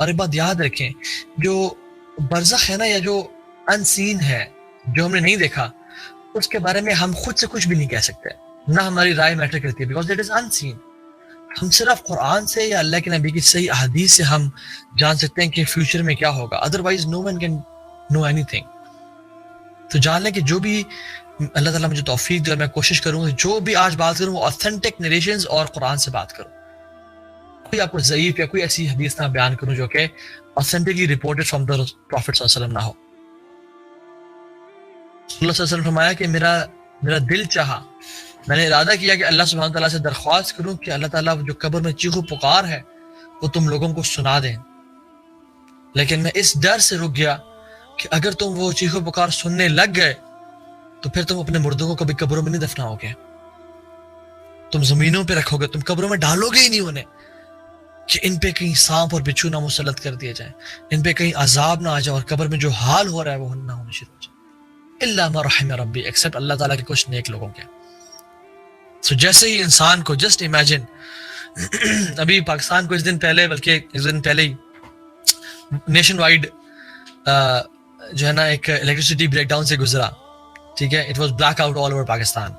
اور ایک بات یاد رکھیں، جو برزخ ہے نا، یا جو ان سین ہے، جو ہم نے نہیں دیکھا، اس کے بارے میں ہم خود سے کچھ بھی نہیں کہہ سکتے، نہ ہماری رائے میٹر کرتی ہے، بیکاز اٹ از ان سین. ہم صرف قرآن سے یا اللہ کے نبی کی صحیح احادیث سے ہم جان سکتے ہیں کہ فیوچر میں کیا ہوگا، otherwise no one can know اینی تھنگ. تو جان لیں کہ جو بھی اللہ تعالیٰ مجھے توفیق دے، اور میں کوشش کروں کہ جو بھی آج بات کروں وہ اوتھینٹک نریشنز اور قرآن سے بات کروں. کوئی آپ کو ضعیف یا کوئی ایسی حدیث نہ بیان کروں جو کہ authentically reported from the prophet صلی اللہ علیہ وسلم نہ ہو. صلی اللہ علیہ وسلم فرمایا کہ میرا دل چاہا، میں نے ارادہ کیا کہ اللہ سبحانہ تعالیٰ سے درخواست کروں کہ اللہ تعالیٰ جو قبر میں چیخ و پکار ہے وہ تم لوگوں کو سنا دیں، لیکن میں اس ڈر سے رک گیا کہ اگر تم وہ چیخ و پکار سننے لگ گئے تو پھر تم اپنے مردوں کو کبھی قبروں میں نہیں دفناؤ گے، تم زمینوں پہ رکھو گے، تم قبروں میں ڈالو گے ہی نہیں انہیں، کہ ان پہ کہیں سانپ اور بچھو نہ مسلط کر دیے جائیں، ان پہ کہیں عذاب نہ آ جائے، اور قبر میں جو حال ہو رہا ہے وہ نہ ہونے شروع ہو جائے. الا ما رحم ربی، ایکسپٹ اللہ تعالیٰ کے کچھ نیک لوگوں کے. سو جیسے ہی انسان کو جسٹ امیجن، ابھی پاکستان کو اس دن پہلے، بلکہ اس دن پہلے ہی نیشن وائڈ جو ہے نا ایک الیکٹریسٹی بریک ڈاؤن سے گزرا، ٹھیک ہے، it was black out all over Pakistan.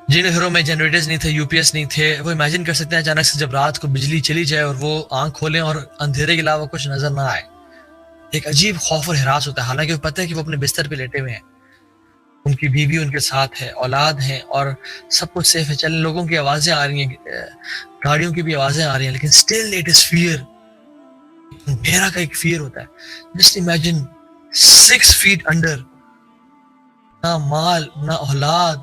جن گھروں میں جنریٹرز نہیں تھے، یو پی ایس نہیں تھے، وہ امیجن کر سکتے ہیں اچانک سے جب رات کو بجلی چلی جائے اور وہ آنکھ کھولیں اور اندھیرے کے علاوہ کچھ نظر نہ آئے، ایک عجیب خوف اور ہراس ہوتا ہے. حالانکہ وہ پتہ ہے کہ وہ اپنے بستر پہ لیٹے ہوئے ہیں، ان کی بیوی ان کے ساتھ ہے، اولاد ہیں، اور سب کچھ سیف ہے، چلیں لوگوں کی آوازیں آ رہی ہیں، گاڑیوں کی بھی آوازیں آ رہی ہیں، لیکن اسٹل اٹ از فیئر. اندھیرا کا ایک فیئر ہوتا ہے. جسٹ امیجن 6 feet انڈر، نہ مال، نہ اولاد،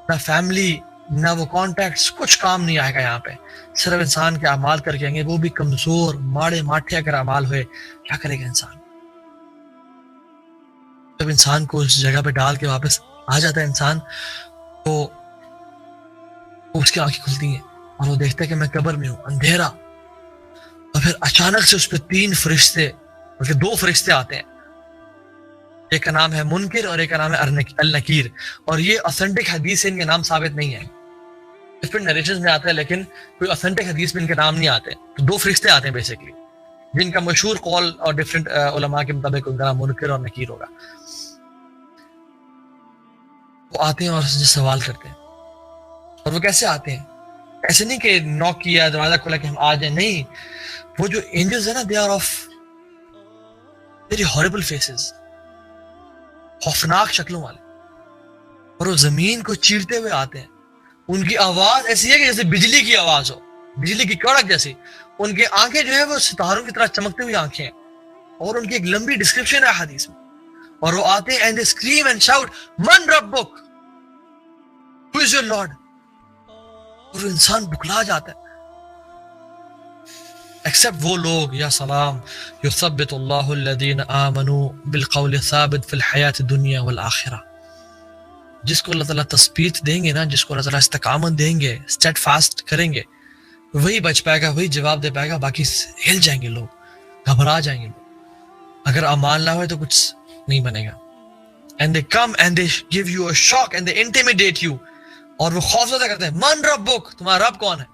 نہ فیملی، نہ وہ کانٹیکٹس، کچھ کام نہیں آئے گا یہاں پہ، صرف انسان کے اعمال کر کے آئیں گے، وہ بھی کمزور ماڑے ماٹھے اگر اعمال ہوئے. کیا کرے گا انسان؟ جب انسان کو اس جگہ پہ ڈال کے واپس آ جاتا ہے انسان، تو اس کی آنکھیں کھلتی ہیں اور وہ دیکھتا ہے کہ میں قبر میں ہوں، اندھیرا. اور پھر اچانک سے اس پہ 3 فرشتے، بلکہ 2 فرشتے آتے ہیں، ایک کا نام ہے منکر اور ایک کا نام ہے النکیر. اور یہ اوتھینٹک حدیث سے ان کے نام ثابت نہیں ہے، ڈفرنٹ نریشنز میں آتا ہے، لیکن کوئی اوتھینٹک حدیث میں ان کے نام نہیں آتے. تو 2 فرشتے آتے ہیں بیسیکلی، جن کا مشہور قول اور ڈفرنٹ علماء کے مطابق ان کا نام منکر اور نکیر ہوگا. وہ آتے ہیں اور سوال کرتے ہیں. اور وہ کیسے آتے ہیں؟ ایسے نہیں کہ نوک کیا، دروازہ کھولا کہ ہم آ جائیں، نہیں. وہ جو اینجلز ہیں نا، they are of very horrible faces, خوفناک شکلوں والے، اور وہ زمین کو چیرتے ہوئے آتے ہیں. ان کی آواز ایسی ہے کہ جیسے بجلی کی آواز ہو، بجلی کی کڑک جیسی. ان کی آنکھیں جو ہے وہ ستاروں کی طرح چمکتی ہوئی آنکھیں ہیں، اور ان کی ایک لمبی ڈسکرپشن ہے حدیث میں. اور وہ آتے ہیں and they scream and shout من ربک، who is your lord. اور انسان بکلا جاتا ہے. ایکسپٹ وہ لوگ، یا سلام، یثبت اللہ الذین آمنوا بالقول الثابت فی الحیات الدنیا والآخرہ. جس کو اللہ تعالیٰ تثبیت دیں گے نا، جس کو اللہ تعالیٰ استقامت دیں گے، اسٹیڈ فاسٹ کریں گے، وہی بچ پائے گا، وہی جواب دے پائے گا. باقی ہل جائیں گے لوگ، گھبرا جائیں گے لوگ. اگر اعمال نہ ہوئے تو کچھ نہیں بنے گا. And they come and they give you a shock and they intimidate you. اور وہ خوفزدہ کرتے ہیں، من ربک، تمہارا رب کون ہے؟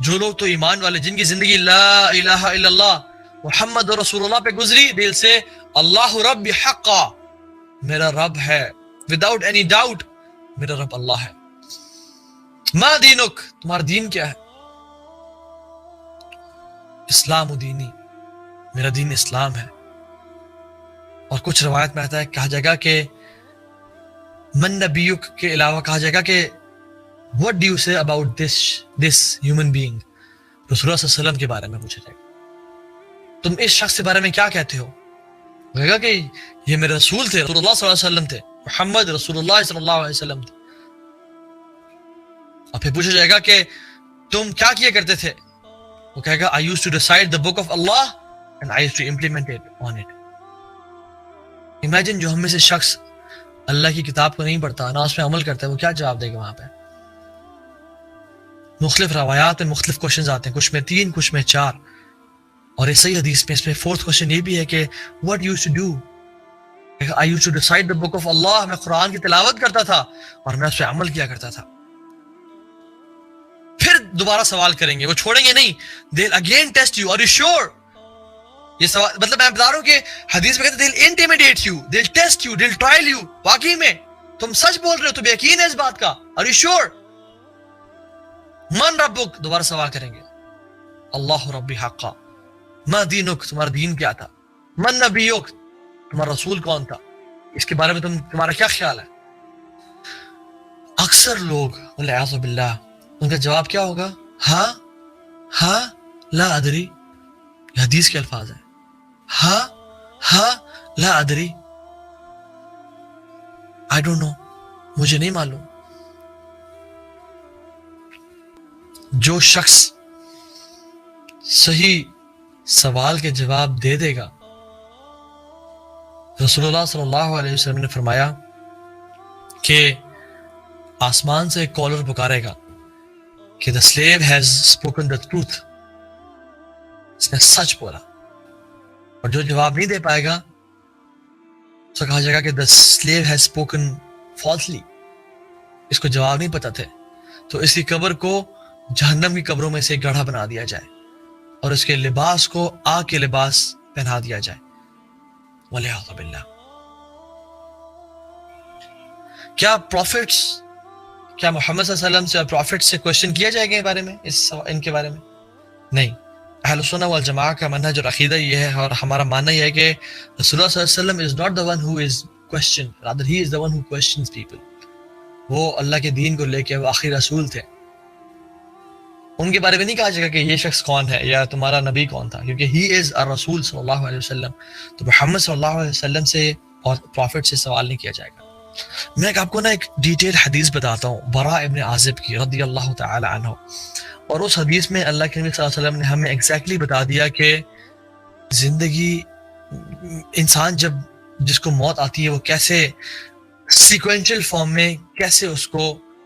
جو لوگ تو ایمان والے، جن کی زندگی لا الہ الا اللہ محمد رسول اللہ پہ گزری، دل سے اللہ رب حقا، میرا رب ہے without any doubt، میرا رب اللہ ہے. ما دینک، تمہارا دین کیا ہے؟ اسلام دینی، میرا دین اسلام ہے. اور کچھ روایت میں آتا ہے، کہا جائے گا کہ من نبیک کے علاوہ کہا جائے گا کہ what do you say about this human being، رسول اللہ صلی اللہ علیہ وسلم کے بارے میں پوچھا جائے گا، تم اس شخص کے بارے میں کیا کہتے ہو؟ کہے گا کہ یہ میرے رسول تھے، رسول اللہ صلی اللہ علیہ وسلم تھے، محمد رسول اللہ صلی اللہ علیہ وسلم تھے. اور پھر پوچھا جائے گا کہ تم کیا کیا کرتے تھے؟ وہ کہے گا I used to recite the book of Allah and I used to implement it on it. Imagine جو ہم میں سے شخص اللہ کی کتاب کو نہیں پڑھتا، نہ اس میں عمل کرتا ہے، وہ کیا جواب دے گا وہاں پہ؟ مختلف روایات میں مختلف کوشچنز آتے ہیں، کچھ میں 3، کچھ میں 4. اور اس صحیح حدیث میں اس میں 4th کوشچن یہ بھی ہے کہ what you used to do. I used to recite the book of Allah، میں قرآن کی تلاوت کرتا تھا اور میں اس پہ عمل کیا کرتا تھا. پھر دوبارہ سوال کریں گے, وہ چھوڑیں گے نہیں. they'll again test you, are you sure؟ یہ سوال مطلب میں بتا رہا ہوں کہ حدیث میں کہتے ہیں they'll intimidate you, they'll test you, they'll trial you. واقعی میں تم سچ بول رہے ہو, تمہیں یقین ہے اس بات کا؟ are you sure؟ من ربک, دوبارہ سوال کریں گے. اللہ ربی حقا. ما دینک, تمہارا دین کیا تھا؟ من نبیک, تمہارا رسول کون تھا؟ اس کے بارے میں تمہارا کیا خیال ہے؟ اکثر لوگ والعیاذ باللہ ان کا جواب کیا ہوگا؟ ہاں ہاں لا ادری. یہ حدیث کے الفاظ ہیں. ہاں ہاں لا ادری, I don't know, مجھے نہیں معلوم. جو شخص صحیح سوال کے جواب دے دے گا, رسول اللہ صلی اللہ علیہ وسلم نے فرمایا کہ آسمان سے ایک کالر پکارے گا کہ the slave has spoken the truth, اس نے سچ بولا. اور جو جواب نہیں دے پائے گا اس کو کہا جائے گا کہ the slave has spoken falsely, اس کو جواب نہیں پتا تھے, تو اس کی قبر کو جہنم کی قبروں میں سے گڑھا بنا دیا جائے اور اس کے لباس کو آگ کے لباس پہنا دیا جائے. والعیاذ باللہ. کیا پروفٹس, کیا محمد صلی اللہ علیہ وسلم سے اور پروفٹس سے کوشچن کیا جائے گا بارے میں, ان کے بارے میں؟ نہیں. اہل سنہ والجماعہ کا منہج اور عقیدہ یہ ہے, اور ہمارا ماننا یہ ہے کہ رسول اللہ صلی اللہ علیہ وسلم is not the one who is questioned, rather he is the one who questions people. وہ اللہ کے دین کو لے کے وہ آخری رسول تھے. ان کے بارے میں نہیں کہا جائے گا کہ یہ شخص کون ہے یا تمہارا نبی کون تھا, کیونکہ he is الرسول صلی اللہ علیہ وسلم. تو محمد صلی اللہ علیہ وسلم سے اور پروفٹ سے سوال نہیں کیا جائے گا. میں آپ کو ایک ڈیٹیل حدیث بتاتا ہوں براء ابن عازب کی رضی اللہ تعالی عنہ, اور اس حدیث میں اللہ کے نبی صلی اللہ علیہ وسلم نے ہمیں ایگزیکٹلی بتا دیا کہ زندگی, انسان جب جس کو موت آتی ہے وہ کیسے سیکوینشل فارم میں کیسے اس کو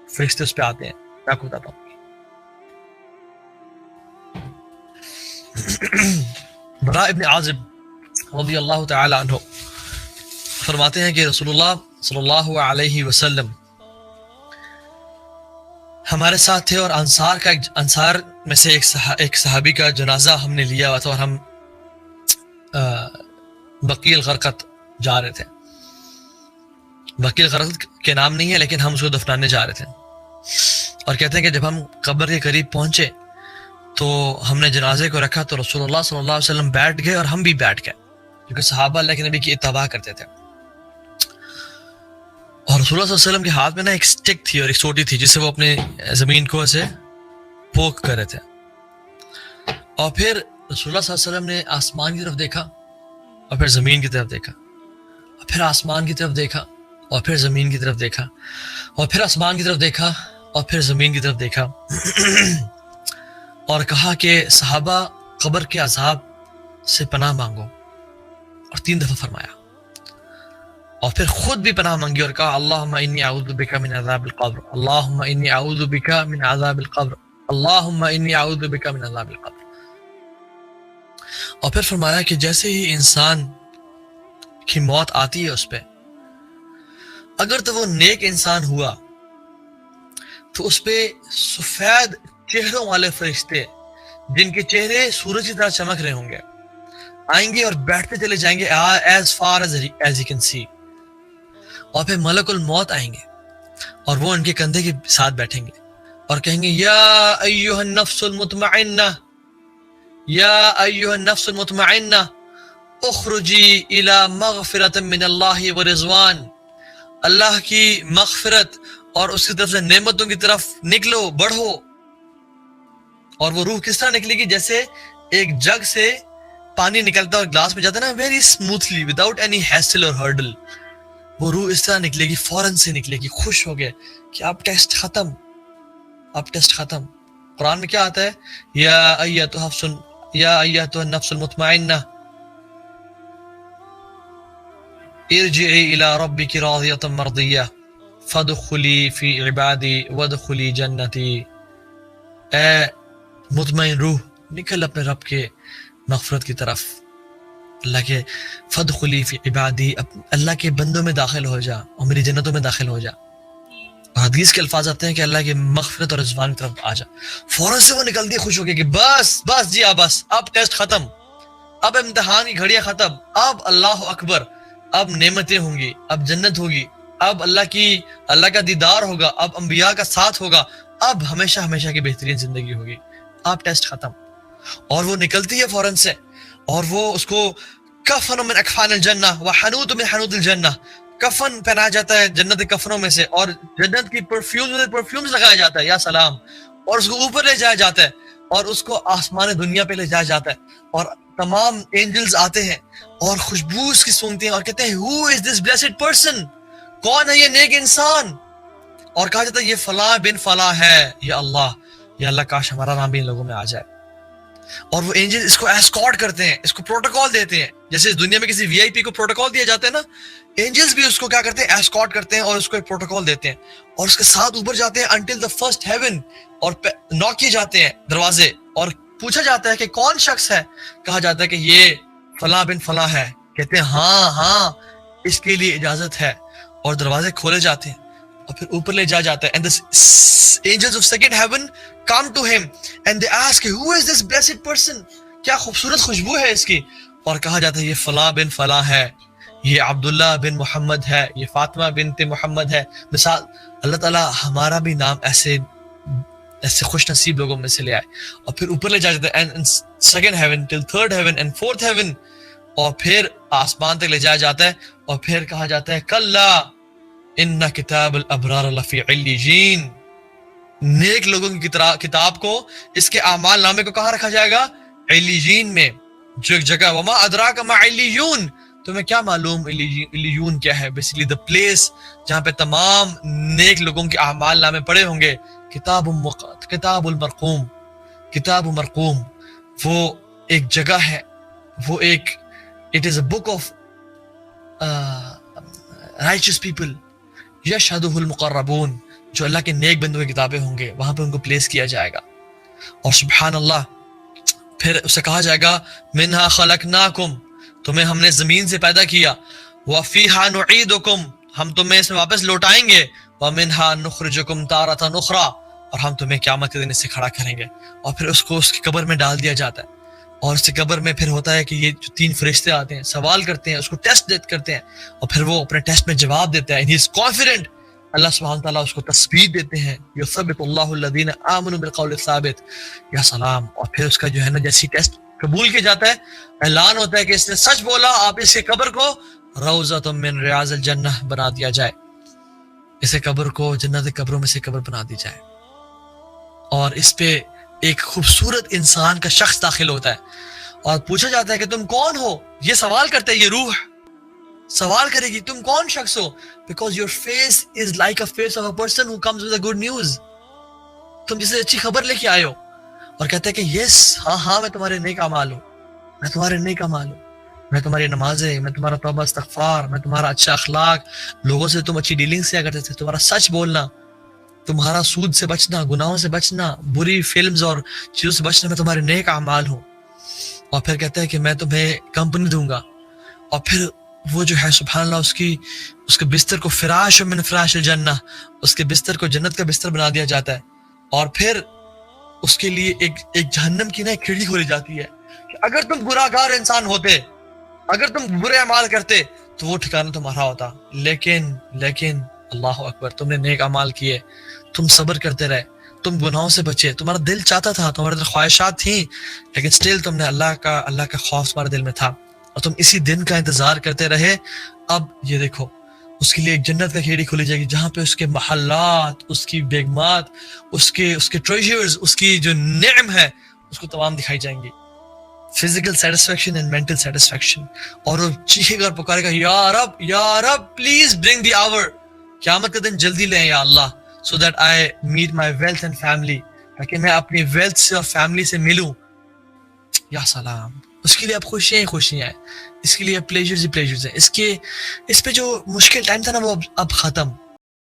فرشتے اس پہ آتے ہیں. میں آپ کو بتاتا ہوں. براء ابن عازب رضی اللہ تعالی عنہ فرماتے ہیں کہ رسول اللہ صلی اللہ علیہ وسلم ہمارے ساتھ تھے, اور انصار میں سے ایک صحابی کا جنازہ ہم نے لیا ہوا تھا, اور ہم بقیع الغرقد جا رہے تھے. بقیع الغرقد کے نام نہیں ہے لیکن ہم اس کو دفنانے جا رہے تھے. اور کہتے ہیں کہ جب ہم قبر کے قریب پہنچے تو ہم نے جنازے کو رکھا, تو رسول اللہ صلی اللہ علیہ وسلم بیٹھ گئے اور ہم بھی بیٹھ گئے, کیونکہ صحابہ اللہ کے نبی کی اتباع کرتے تھے. اور رسول اللہ صلی اللہ علیہ وسلم کے ہاتھ میں ایک سٹک تھی اور ایک سوٹی تھی جس سے وہ اپنے زمین کو ایسے پوک کر رہے تھے. اور پھر رسول اللہ صلی اللہ علیہ وسلم نے آسمان کی طرف دیکھا اور پھر زمین کی طرف دیکھا, اور پھر آسمان کی طرف دیکھا اور پھر زمین کی طرف دیکھا, اور پھر آسمان کی طرف دیکھا اور پھر زمین کی طرف دیکھا, اور کہا کہ صحابہ قبر کے عذاب سے پناہ مانگو, اور 3 دفعہ فرمایا. اور پھر خود بھی پناہ مانگی اور کہا اللہم انی اعوذ بک من عذاب القبر, اللہم انی اعوذ بک من عذاب القبر, اللہم انی اعوذ بک من عذاب القبر. اور پھر فرمایا کہ جیسے ہی انسان کی موت آتی ہے اس پہ, اگر تو وہ نیک انسان ہوا تو اس پہ سفید چہروں والے فرشتے جن کے چہرے سورج کی طرح چمک رہے ہوں گے آئیں گے اور بیٹھتے چلے جائیں گے as far as you can see. اور پھر ملک الموت آئیں گے اور وہ ان کے کندھے کے ساتھ بیٹھیں گے اور کہیں گے یا ایھا النفس المطمئنہ, یا ایھا النفس المطمئنہ اخرجی الی مغفرۃ من اللہ ورضوان, اللہ کی مغفرت اور اس کی طرف سے نعمتوں کی طرف نکلو, بڑھو. اور وہ روح کس طرح نکلے گی؟ جیسے ایک جگ سے پانی نکلتا ہے اور گلاس میں جاتا ہے نا, very smoothly without any hassle اور ہرڈل. وہ روح اس طرح نکلے گی, فوراً سے نکلے گی, خوش ہو گئے کہ اب ٹیسٹ ختم, اب ٹیسٹ ختم. قرآن میں کیا آتا ہے؟ یا ایھا النفس المطمئنہ ارجعی الی ربک راضیۃ مرضیہ فادخلی فی عبادی وادخلی جنتی. اے مطمئن روح, نکل اپنے رب کے مغفرت کی طرف, اللہ کے فادخلی فی عبادی, اللہ کے بندوں میں داخل ہو جا اور میری جنتوں میں داخل ہو جا. اور حدیث کے الفاظ آتے ہیں کہ اللہ کی مغفرت اور رضوان کی طرف آ جا. فوراً سے وہ نکلتی ہے خوش ہو کے کہ بس جی بس اب ٹیسٹ ختم, اب امتحان کی گھڑیاں ختم, اب اللہ اکبر, اب نعمتیں ہوں گی, اب جنت ہوگی, اب اللہ کا دیدار ہوگا, اب انبیاء کا ساتھ ہوگا, اب ہمیشہ ہمیشہ کی بہترین زندگی ہوگی, اب ٹیسٹ ختم. اور وہ نکلتی ہے فوراً سے, اور وہ اس کو کفن من اکفان الجنہ وحنوط من حنوط الجنہ, کفن پہنایا جاتا ہے جنت کے کفنوں میں سے, اور جنت کی پرفیومز لگایا جاتا ہے, یا سلام, اور اس کو اوپر لے جایا جاتا ہے, اور اس کو آسمان دنیا پہ لے جایا جاتا ہے, اور تمام اینجلز آتے ہیں اور خوشبو اس کی سونگتے ہیں اور کہتے ہیں who is this blessed person, کون ہے یہ نیک انسان, اور کہا جاتا ہے یہ فلاں بن فلاں ہے, یا اللہ کاش ہمارا نام بھی ان لوگوں میں آ جائے. اور وہ اینجل اس کو ایسکارٹ کرتے ہیں, اس کو پروٹوکال دیتے ہیں, جیسے اس دنیا میں کسی وی آئی پی کو پروٹوکال دیا جاتا ہے نا, اینجلز بھی اس کو کیا کرتے ہیں, ایسکارٹ کرتے ہیں اور اس کو ایک پروٹوکال دیتے ہیں, اور اس کے ساتھ اوپر جاتے ہیں until the first heaven, اور نوک کیے جاتے ہیں دروازے, اور پوچھا جاتا ہے کہ کون شخص ہے, کہا جاتا ہے کہ یہ فلاں بن فلاں ہے, کہتے ہیں ہاں اس کے لیے اجازت ہے, اور دروازے کھولے جاتے ہیں اور پھر اوپر لے جایا جاتا ہے. And the angels of second heaven come to him and they ask who is this blessed person, کیا خوبصورت خوشبو ہے اس کی, اور کہا جاتا ہے یہ فلاں بن فلاں ہے, یہ عبداللہ بن محمد ہے, یہ فاطمہ بنت محمد ہے. مثال, اللہ تعالیٰ ہمارا بھی نام ایسے خوش نصیب لوگوں میں سے لے آئے, اور پھر اوپر لے جایا جاتا ہے and second heaven till third heaven and fourth heaven, اور پھر آسمان تک لے جایا جاتا ہے, اور پھر کہا جاتا ہے کلا ان کتاب الابرار لفی علیجین, نیک لوگوں کی کتاب کو, اس کے اعمال نامے کو کہاں رکھا جائے گا, علیجین میں, جو ایک جگہ, وما ادراک ما علیون, تمہیں کیا معلوم علیون کیا ہے, بیسیکلی the place جہاں پہ تمام نیک لوگوں کے اعمال نامے پڑے ہوں گے. کتاب المرقوم, کتاب مرقوم, وہ ایک جگہ ہے, وہ ایک it is a book of righteous people یشہدہ المقربون, جو اللہ کے نیک بندوں کی کتابیں ہوں گے, وہاں پہ ان کو پلیس کیا جائے گا. اور سبحان اللہ, پھر اسے کہا جائے گا منہا خلقناکم, تمہیں ہم نے زمین سے پیدا کیا, وفیہا نعیدکم, ہم تمہیں اس میں واپس لوٹائیں گے, ومنہا نخرجکم تارۃ اخری, اور ہم تمہیں قیامت کے دن اس سے کھڑا کریں گے. اور پھر اس کو اس کی قبر میں ڈال دیا جاتا ہے, اور اس کی قبر میں پھر ہوتا ہے کہ یہ جو 3 فرشتے آتے ہیں, سوال کرتے ہیں, اس کو ٹیسٹ کرتے ہیں, اور پھر وہ اپنے ٹیسٹ میں جواب دیتا ہے, he is confident, اللہ سبحانہ تعالیٰ اس کو تثبیت دیتے ہیں, یثبت اللہ الذین آمنوا بالقول الثابت, یا سلام. اور پھر اس کا جو ہے نا جیسی ٹیسٹ قبول کیا جاتا ہے, اعلان ہوتا ہے کہ اس نے سچ بولا, آپ اس کے قبر کو روضۃ من ریاض الجنہ بنا دیا جائے, اسے قبر کو جنت کے قبروں میں سے قبر بنا دی جائے, اور اس پہ ایک خوبصورت انسان کا شخص داخل ہوتا ہے, اور پوچھا جاتا ہے کہ تم کون ہو, یہ سوال کرتا ہے, یہ روح سوال کرے گی تم کون شخص ہو, because your face is like a face of a person who comes with a good news, تم جسے اچھی خبر لے کے آئے ہو, اور کہتے ہیں کہ یس ہاں میں تمہارے نیک اعمال ہوں, میں تمہارے نیک اعمال ہوں, میں تمہاری نمازیں, میں تمہارا توبہ استغفار, میں تمہارا اچھا اخلاق, لوگوں سے تم اچھی ڈیلنگ کیا کرتے تھے, تمہارا سچ بولنا, تمہارا سود سے بچنا, گناہوں سے بچنا, بری فلمز اور چیزوں سے بچنا, میں تمہارے نیک اعمال ہوں. اور پھر کہتا ہے کہ میں تمہیں کمپنی دوں گا, اور پھر وہ جو ہے سبحان اللہ اس کے بستر کو فراش من فراش الجنہ, اس کے بستر کو جنت کا بستر بنا دیا جاتا ہے, اور پھر اس کے لیے ایک جہنم کی ایک کھڑکی کھولی جاتی ہے کہ اگر تم گناہگار انسان ہوتے, اگر تم برے اعمال کرتے تو وہ ٹھکانہ تمہارا ہوتا, لیکن اللہ اکبر, تم نے نیک اعمال کیے, تم صبر کرتے رہے, تم گناہوں سے بچے, تمہارا دل چاہتا تھا, تمہارے دل خواہشات تھیں, لیکن سٹل تم نے اللہ کا خوف تمہارے دل میں تھا, اور تم اسی دن کا انتظار کرتے رہے. اب یہ دیکھو, اس کے لیے ایک جنت کا کھیڑی کھولی جائے گی جہاں پہ اس کے محلات, اس کی بیگمات, اس کے ٹریجرز, اس کی جو نعم ہے اس کو تمام دکھائی جائیں گی, physical satisfaction and mental satisfaction. اور وہ چیخے گا اور پکارے گا یا رب پلیز برنگ دی آور, قیامت کا دن جلدی لیں یا اللہ, so that I meet my wealth and family, تاکہ میں اپنی ویلتھ سے اور فیملی سے ملوں. یا سلام, اس کے لیے اب خوشیاں ہیں, اس کے لیے اب پلیجرز ہیں, اس پہ جو مشکل ٹائم تھا نا وہ اب ختم.